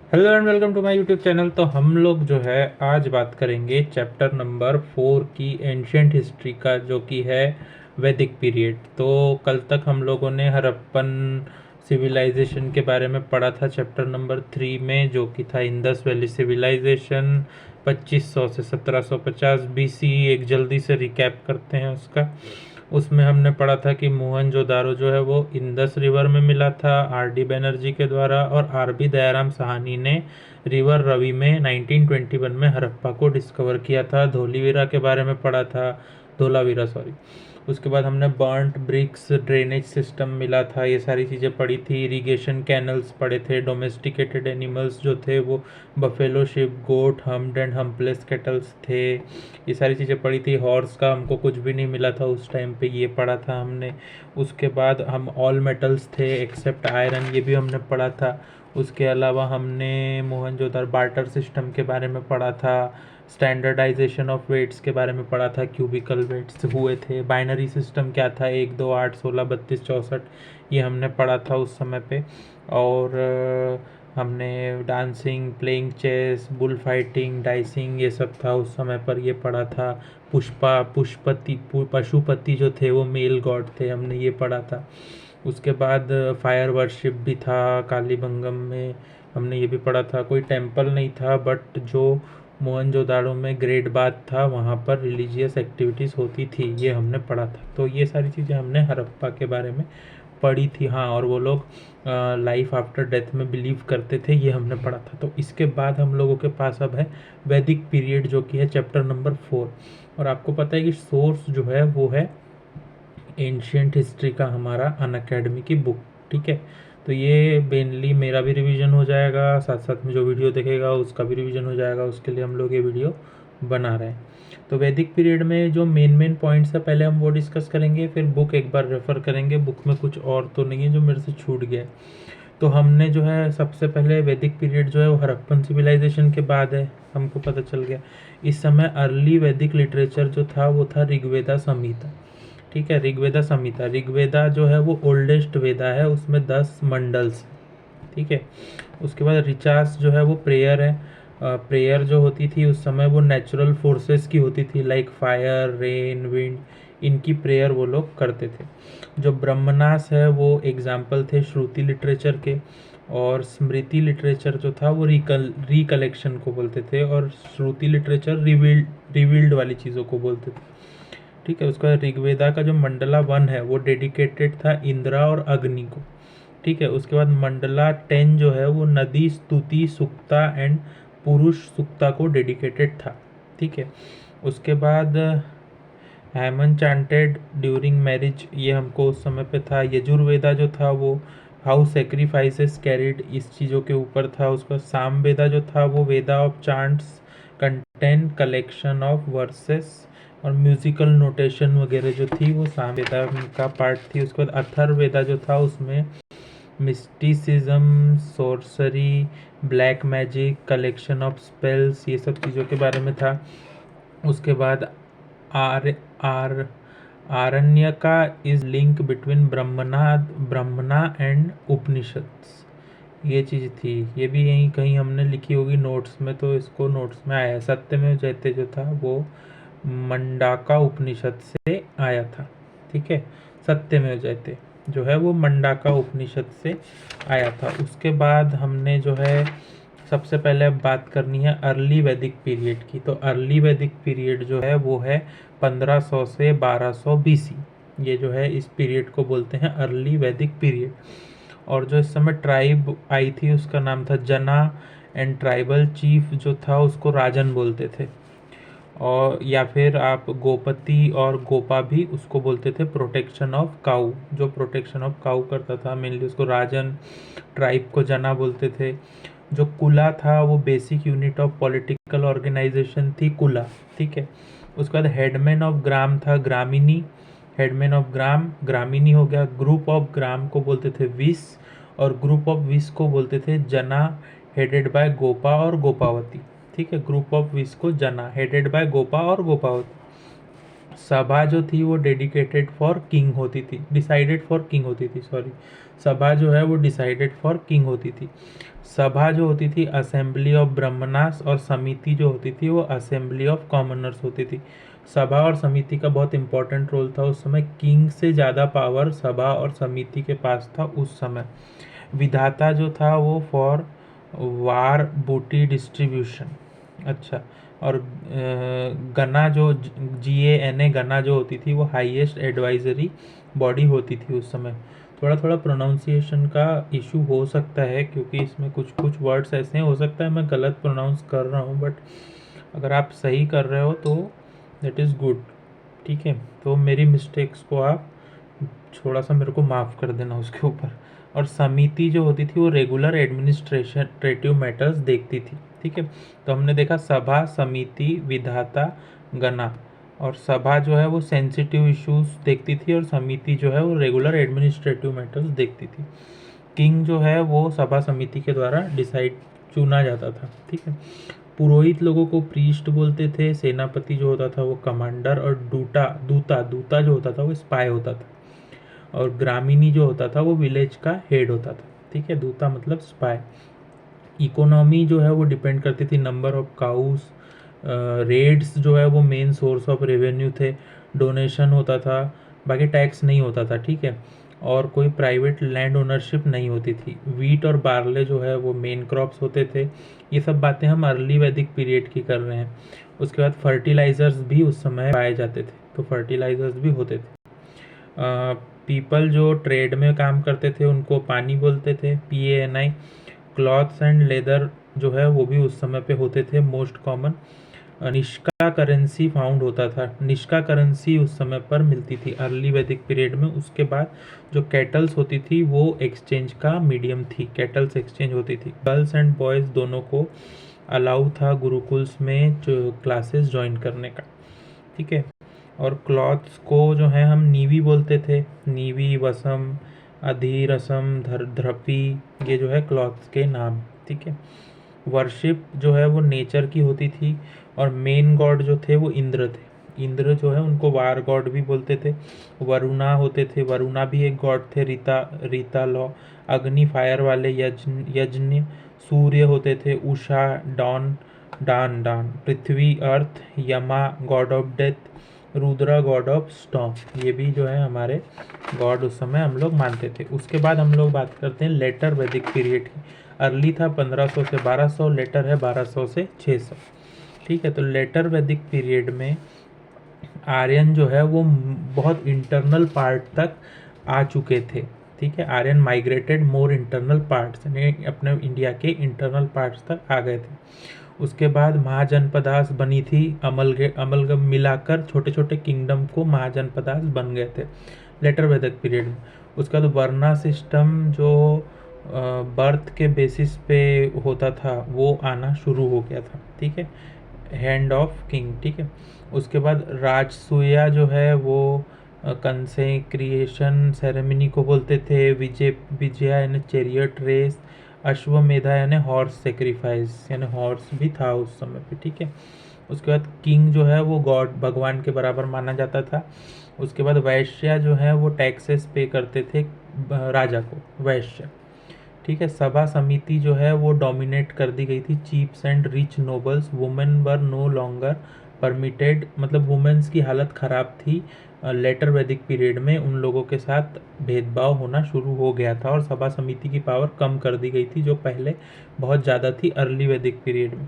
Hello and welcome to my YouTube channel. तो हम लोग जो है आज बात करेंगे चैप्टर नंबर 4 की एंशियंट हिस्ट्री का, जो कि है वैदिक पीरियड। तो कल तक हम लोगों ने हड़प्पन सिविलाइजेशन के बारे में पढ़ा था चैप्टर नंबर 3 में, जो कि था इंडस वैली सिविलाइजेशन 2500 से 1750 बीसी। एक जल्दी से रिकैप करते हैं उसका। उसमें हमने पढ़ा था कि मोहनजोदारो जो है वो इंदस रिवर में मिला था आर डी बनर्जी के द्वारा, और आर बी दयाराम साहनी ने रिवर रवि में 1921 में हड़प्पा को डिस्कवर किया था। धोलीवीरा के बारे में पढ़ा था, धोलावीरा सॉरी। उसके बाद हमने बर्न्ट ब्रिक्स ड्रेनेज सिस्टम मिला था, ये सारी चीज़ें पढ़ी थी। इरिगेशन कैनल्स पढ़े थे। डोमेस्टिकेटेड एनिमल्स जो थे वो buffalo, sheep, goat, humped and humpless cattles थे, ये सारी चीज़ें पढ़ी थी। हॉर्स का हमको कुछ भी नहीं मिला था उस टाइम पे, ये पढ़ा था हमने। उसके बाद हम ऑल मेटल्स थे एक्सेप्ट आयरन, ये भी हमने पढ़ा था। उसके अलावा हमने मोहनजोदड़ो बार्टर सिस्टम के बारे में पढ़ा था। स्टैंडर्डाइजेशन ऑफ वेट्स के बारे में पढ़ा था, क्यूबिकल वेट्स हुए थे। बाइनरी सिस्टम क्या था, 1 2 8 16 32 64, ये हमने पढ़ा था उस समय पे। और हमने dancing, playing chess, bull fighting, dicing, ये सब था उस समय पर, ये पढ़ा था। पशुपति जो थे वो मेल गॉड थे, हमने ये पढ़ा था। उसके बाद फायर वर्शिप भी था कालीबंगम में, हमने ये भी पढ़ा था। कोई टेम्पल नहीं था, बट जो मोहनजोदाड़ो में ग्रेट बाथ था वहाँ पर रिलीजियस एक्टिविटीज़ होती थी, ये हमने पढ़ा था। तो ये सारी चीज़ें हमने हड़प्पा के बारे में पढ़ी थी। हाँ, और वो लोग लाइफ आफ्टर डेथ में बिलीव करते थे, ये हमने पढ़ा था। तो इसके बाद हम लोगों के पास अब है वैदिक पीरियड, जो कि है चैप्टर नंबर 4। और आपको पता है कि सोर्स जो है वो है एंशियंट हिस्ट्री का हमारा अनअकैडमी की बुक। ठीक है, तो ये मेनली मेरा भी रिवीजन हो जाएगा, साथ साथ में जो वीडियो देखेगा उसका भी रिवीजन हो जाएगा। उसके लिए हम लोग ये वीडियो बना रहे हैं। तो वैदिक पीरियड में जो मेन पॉइंट्स है पहले हम वो डिस्कस करेंगे, फिर बुक एक बार रेफर करेंगे। बुक में कुछ और तो नहीं है जो मेरे से छूट गया है। तो हमने जो है सबसे पहले वैदिक पीरियड जो है वो हड़प्पन सिविलाइजेशन के बाद है, हमको पता चल गया। इस समय अर्ली वैदिक लिटरेचर जो था वो था ऋग्वेदा संहिता। ठीक है, ऋग्वेदा संहिता, ऋग्वेदा जो है वो ओल्डेस्ट वेदा है, उसमें 10 मंडल्स। ठीक है, उसके बाद ऋचास जो है वो प्रेयर है। प्रेयर जो होती थी उस समय वो नेचुरल फोर्सेस की होती थी, लाइक फायर, रेन, विंड, इनकी प्रेयर वो लोग करते थे। जो ब्रह्मनास है वो एग्जाम्पल थे श्रुति लिटरेचर के। और स्मृति लिटरेचर जो था वो रिकलेक्शन को बोलते थे, और श्रुति लिटरेचर रिवील्ड वाली चीज़ों को बोलते थे। ठीक है, उसका ऋग्वेदा का जो मंडला 1 है वो डेडिकेटेड था इंद्रा और अग्नि को। ठीक है, उसके बाद मंडला 10 जो है वो नदी स्तुति सुक्ता एंड पुरुष सुक्ता को डेडिकेटेड था। ठीक है, उसके बाद हेमन चांटेड ड्यूरिंग मैरिज, ये हमको उस समय पे था। यजुर्वेदा जो था वो हाउ सेक्रीफाइसेस कैरिड, इस चीज़ों के ऊपर था। उसका सामवेदा जो था वो Veda of chants contain collection of verses और म्यूजिकल नोटेशन वगैरह जो थी वो सामवेदा का पार्ट थी। उसके बाद अथर्ववेदा जो था उसमें mysticism, sorcery, black magic, collection of spells, ये सब चीज़ों के बारे में था। उसके बाद आर आर Aranyaka is link between Brahmana and Upanishads, ये चीज़ थी। ये भी यहीं कहीं हमने लिखी होगी नोट्स में, तो इसको नोट्स में आया है। सत्यमेव जयते जो था वो मंडाका उपनिषद से आया था। ठीक है, सत्यमेव जयते जो है वो मंडाका उपनिषद से आया था। उसके बाद हमने जो है सबसे पहले अब बात करनी है अर्ली वैदिक पीरियड की। तो अर्ली वैदिक पीरियड जो है वो है 1500 से 1200 बीसी। ये जो है इस पीरियड को बोलते हैं अर्ली वैदिक पीरियड। और जो इस समय ट्राइब आई थी उसका नाम था जना, एंड ट्राइबल चीफ जो था उसको राजन बोलते थे। और या फिर आप गोपति और गोपा भी उसको बोलते थे, प्रोटेक्शन ऑफ काऊ, जो प्रोटेक्शन ऑफ काऊ करता था मेनली उसको राजन, ट्राइब को जना बोलते थे। जो कुला था वो basic unit of political organisation थी कुला। ठीक है, उसके बाद हेडमैन ऑफ ग्राम था ग्रामीणी, हेडमैन ऑफ ग्राम ग्रामीणी हो गया। ग्रुप ऑफ ग्राम को बोलते थे विस, और ग्रुप ऑफ विस को बोलते थे जना, हेडेड बाय गोपा और गोपावती। ठीक है, ग्रुप ऑफ विस को जना, हेडेड बाय गोपा और गोपावती। सभा जो थी वो डेडिकेटेड फॉर किंग होती थी, डिसाइडेड फॉर किंग होती थी, सॉरी। सभा जो है वो डिसाइडेड फॉर किंग होती थी। सभा जो होती थी असेंबली ऑफ ब्राह्मणास, और समिति जो होती थी वो असेंबली ऑफ कॉमनर्स होती थी। सभा और समिति का बहुत इंपॉर्टेंट रोल था उस समय। किंग से ज़्यादा पावर सभा और समिति के पास था उस समय। विधाता जो था वो फॉर वार बूटी डिस्ट्रीब्यूशन। अच्छा, और गना जो GANA गना जो होती थी वो हाईएस्ट एडवाइजरी बॉडी होती थी उस समय। थोड़ा थोड़ा प्रोनाउंसिएशन का इशू हो सकता है क्योंकि इसमें कुछ कुछ वर्ड्स ऐसे हैं, हो सकता है मैं गलत प्रोनाउंस कर रहा हूँ, बट अगर आप सही कर रहे हो तो दैट इज़ गुड। ठीक है, तो मेरी मिस्टेक्स को आप थोड़ा सा मेरे को माफ़ कर देना उसके ऊपर। और समिति जो होती थी वो रेगुलर एडमिनिस्ट्रेटिव मैटर्स देखती थी। ठीक है, तो हमने देखा सभा, समिति, विधाता, गना। और सभा जो है वो सेंसिटिव इश्यूज देखती थी और समिति जो है वो रेगुलर एडमिनिस्ट्रेटिव मैटर्स देखती थी। किंग जो है वो सभा समिति के द्वारा चुना जाता था। ठीक है, पुरोहित लोगों को प्रीस्ट बोलते थे, सेनापति जो होता था वो कमांडर, और दूता जो होता था वो स्पाई होता था, और ग्रामीणी जो होता था वो विलेज का हेड होता था। ठीक है, दूता मतलब स्पाई। इकोनॉमी जो है वो डिपेंड करती थी नंबर ऑफ काउस। रेड्स जो है वो मेन सोर्स ऑफ रेवेन्यू थे। डोनेशन होता था, बाकी टैक्स नहीं होता था। ठीक है, और कोई प्राइवेट लैंड ओनरशिप नहीं होती थी। वीट और बार्ले जो है वो मेन क्रॉप्स होते थे। ये सब बातें हम अर्ली वैदिक पीरियड की कर रहे हैं। उसके बाद फर्टिलाइजर्स भी उस समय पाए जाते थे, तो फर्टिलाइजर्स भी होते थे। पीपल जो ट्रेड में काम करते थे उनको पानी बोलते थे, PANI। क्लॉथ्स एंड लेदर जो है वो भी उस समय पे होते थे most common. Nishka currency found होता था। निष्का करेंसी उस समय पर मिलती थी अर्ली वैदिक पीरियड में। उसके बाद जो कैटल्स होती थी वो एक्सचेंज का मीडियम थी, कैटल्स एक्सचेंज होती थी। गर्ल्स एंड बॉयज़ दोनों को अलाउ था गुरुकुल्स में जो क्लासेस ज्वाइन करने का। ठीक है, और क्लॉथ्स को जो है हम नीवी बोलते थे, नीवी, वसम, अधीरसम, ध्रपी, ये जो है क्लॉथ्स के नाम। ठीक है, वर्शिप जो है वो नेचर की होती थी, और मेन गॉड जो थे वो इंद्र थे। इंद्र जो है उनको वार गॉड भी बोलते थे। वरुणा होते थे, वरुणा भी एक गॉड थे। रीता लॉ, अग्नि फायर वाले, यज्ञ सूर्य होते थे। उषा डान, पृथ्वी अर्थ, यमा God of death, Rudra God of storm. ये भी जो है हमारे गॉड उस समय हम लोग मानते थे। उसके बाद हम लोग बात करते हैं लेटर वैदिक पीरियड की। अर्ली था 1500 से 1200, लेटर है 1200 से 600। ठीक है, तो लेटर वैदिक पीरियड में आर्यन जो है वो बहुत इंटरनल पार्ट तक आ चुके थे। ठीक है, Aryan migrated more internal parts, यानी अपने इंडिया के इंटरनल पार्ट्स तक आ गए थे। उसके बाद महाजनपदास बनी थी, अमलगम मिलाकर छोटे छोटे किंगडम को महाजनपदास बन गए थे लेटर वैदिक पीरियड में। उसके बाद वर्ना सिस्टम जो बर्थ के बेसिस पे होता था वो आना शुरू हो गया था। ठीक है, हैंड ऑफ किंग। ठीक है, उसके बाद राजसूया जो है वो कंसेक्रिएशन सेरेमनी को बोलते थे। विजया यानी चैरियट रेस। अश्वमेधा यानी हॉर्स सेक्रीफाइस, यानी हॉर्स भी था उस समय पे। ठीक है, उसके बाद किंग जो है वो गॉड, भगवान के बराबर माना जाता था। उसके बाद वैश्य जो है वो टैक्सेस पे करते थे राजा को, वैश्य। ठीक है, सभा समिति जो है वो डोमिनेट कर दी गई थी। Chiefs and rich nobles, women were no longer permitted, मतलब वुमेन्स की हालत ख़राब थी। लेटर वैदिक पीरियड में उन लोगों के साथ भेदभाव होना शुरू हो गया था, और सभा समिति की पावर कम कर दी गई थी जो पहले बहुत ज़्यादा थी अर्ली वैदिक पीरियड में।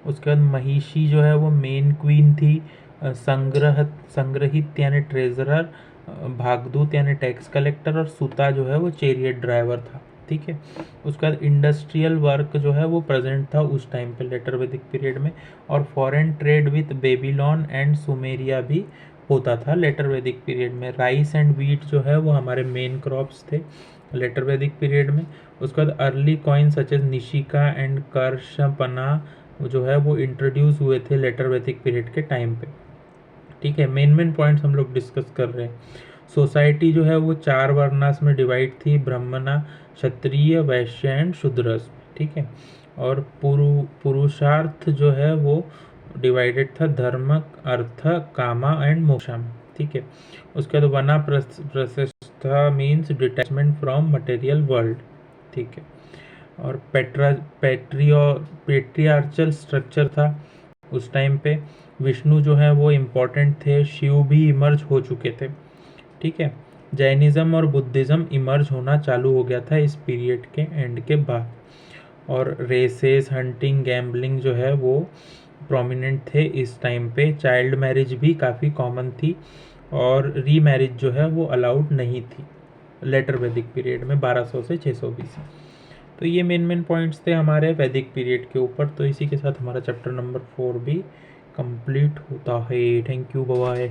उसके बाद महिषी जो है वो मेन क्वीन थी। संग्रहित यानी ट्रेजरर, भागदूत यानी टैक्स कलेक्टर, और सुता जो है वो चैरियट ड्राइवर था। ठीक है, उसके बाद इंडस्ट्रियल वर्क जो है वो प्रेजेंट था उस टाइम पे लेटर वैदिक पीरियड में, और foreign trade with Babylon and Sumeria भी होता था लेटर वैदिक पीरियड में। राइस एंड व्हीट जो है वो हमारे मेन क्रॉप्स थे लेटर वैदिक पीरियड में। उसके बाद early coin such as nishka and karshapana जो है वो इंट्रोड्यूस हुए थे लेटर वैदिक पीरियड के टाइम पे। ठीक है, मेन पॉइंट्स हम लोग डिस्कस कर रहे हैं। सोसाइटी जो है वो 4 वर्णास में डिवाइड थी, ब्राह्मणा, क्षत्रिय, वैश्य एंड शूद्रस। ठीक है, और पुरुषार्थ जो है वो डिवाइडेड था धर्म, अर्थ, कामा एंड मोक्षम। ठीक है। उसके बाद vanaprastha means detachment from material world. ठीक है। और पेट्रियार्चल स्ट्रक्चर था उस टाइम पे। विष्णु जो है वो इम्पोर्टेंट थे, शिव भी इमर्ज हो चुके थे। ठीक है। जैनिज़्म और बुद्धिज़्म इमर्ज होना चालू हो गया था इस पीरियड के एंड के बाद। और रेसेस, हंटिंग, गैम्बलिंग जो है वो प्रोमिनेंट थे इस टाइम पे। चाइल्ड मैरिज भी काफ़ी कॉमन थी और री मैरिज जो है वो अलाउड नहीं थी लेटर वैदिक पीरियड में 1200 से 600 BC। तो ये मेन पॉइंट्स थे हमारे वैदिक पीरियड के ऊपर। तो इसी के साथ हमारा चैप्टर नंबर 4 भी कंप्लीट होता है। Thank you, bye.